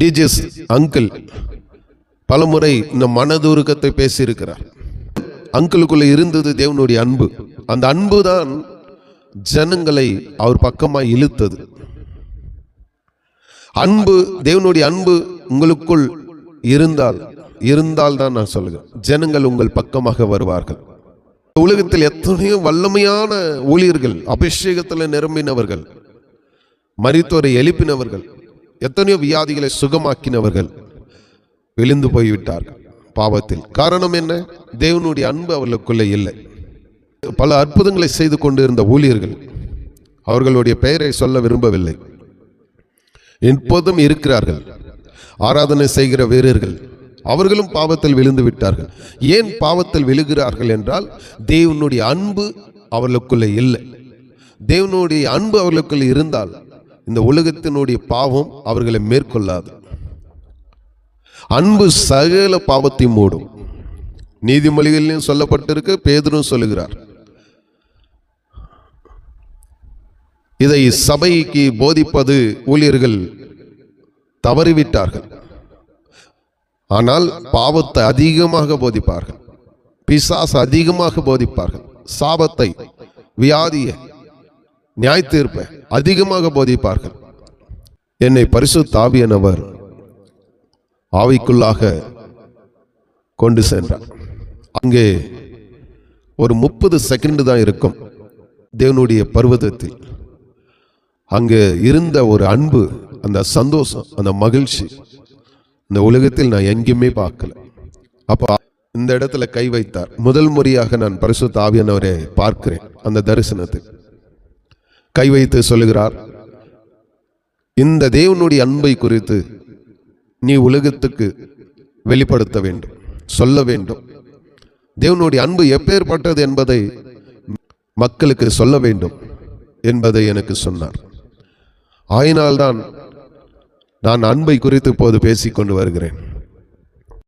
DGS uncle பலமுறை இந்த மனதுருக்கத்தை பேசியிருக்கிறார். அங்கிளுக்குள்ள இருந்தது தேவனுடைய அன்பு. அந்த அன்பு தான் ஜனங்களை அவர் பக்கமாக இழுத்தது. அன்பு, தேவனுடைய அன்பு உங்களுக்குள் இருந்தால் தான் நான் சொல்லுகிறேன், ஜனங்கள் உங்கள் பக்கமாக வருவார்கள். உலகத்தில் எத்தனையோ வல்லமையான ஊழியர்கள், அபிஷேகத்தில் நிரம்பினவர்கள், மரித்தோரை எழுப்பினவர்கள், எத்தனையோ வியாதிகளை சுகமாக்கினவர்கள் விழுந்து போய்விட்டார்கள் பாவத்தில். காரணம் என்ன? தேவனுடைய அன்பு அவர்களுக்குள்ளே இல்லை. பல அற்புதங்களை செய்து கொண்டு இருந்த ஊழியர்கள், அவர்களுடைய பெயரை சொல்ல விரும்பவில்லை, எப்போதும் இருக்கிறார்கள். ஆராதனை செய்கிற வீரர்கள், அவர்களும் பாவத்தில் விழுந்து விட்டார்கள். ஏன் பாவத்தில் விழுகிறார்கள் என்றால் தேவனுடைய அன்பு அவர்களுக்குள்ளே இல்லை. தேவனுடைய அன்பு அவர்களுக்குள்ளே இருந்தால் இந்த உலகத்தினுடைய பாவம் அவர்களை மேற்கொள்ளாது. அன்பு சகல பாவத்தை மூடும். நீதிமொழிகளிலும் சொல்லப்பட்டிருக்கு, பேதுரும் சொல்லுகிறார். இதை சபைக்கு போதிப்பது ஊழியர்கள் தவறிவிட்டார்கள். ஆனால் பாவத்தை அதிகமாக போதிப்பார்கள், பிசாசு அதிகமாக போதிப்பார்கள், சாபத்தை, வியாதியை, நியாய தீர்ப்பை அதிகமாக போதிப்பார்கள். என்னை பரிசுத்த ஆவியானவர் ஆவிக்குள்ளாக கொண்டு சென்றார். அங்கே ஒரு 30 செகண்ட் தான் இருக்கும் தேவனுடைய பர்வதத்தில். அங்கே இருந்த ஒரு அன்பு, அந்த சந்தோஷம், அந்த மகிழ்ச்சி இந்த உலகத்தில் நான் எங்கேயுமே பார்க்கல. அப்போ இந்த இடத்துல கை வைத்தார். முதல் முறையாக நான் பரிசுத்த ஆவியானவரை பார்க்கிறேன். அந்த தரிசனத்தில் கை வைத்து சொல்லுகிறார், இந்த தேவனுடைய அன்பை குறித்து நீ உலகத்துக்கு வெளிப்படுத்த வேண்டும், சொல்ல வேண்டும். தேவனுடைய அன்பு எப்பேற்பட்டது என்பதை மக்களுக்கு சொல்ல வேண்டும் என்பதை எனக்கு சொன்னார். ஆயினால்தான் நான் அன்பை குறித்து இப்போது பேசிக்கொண்டு வருகிறேன்.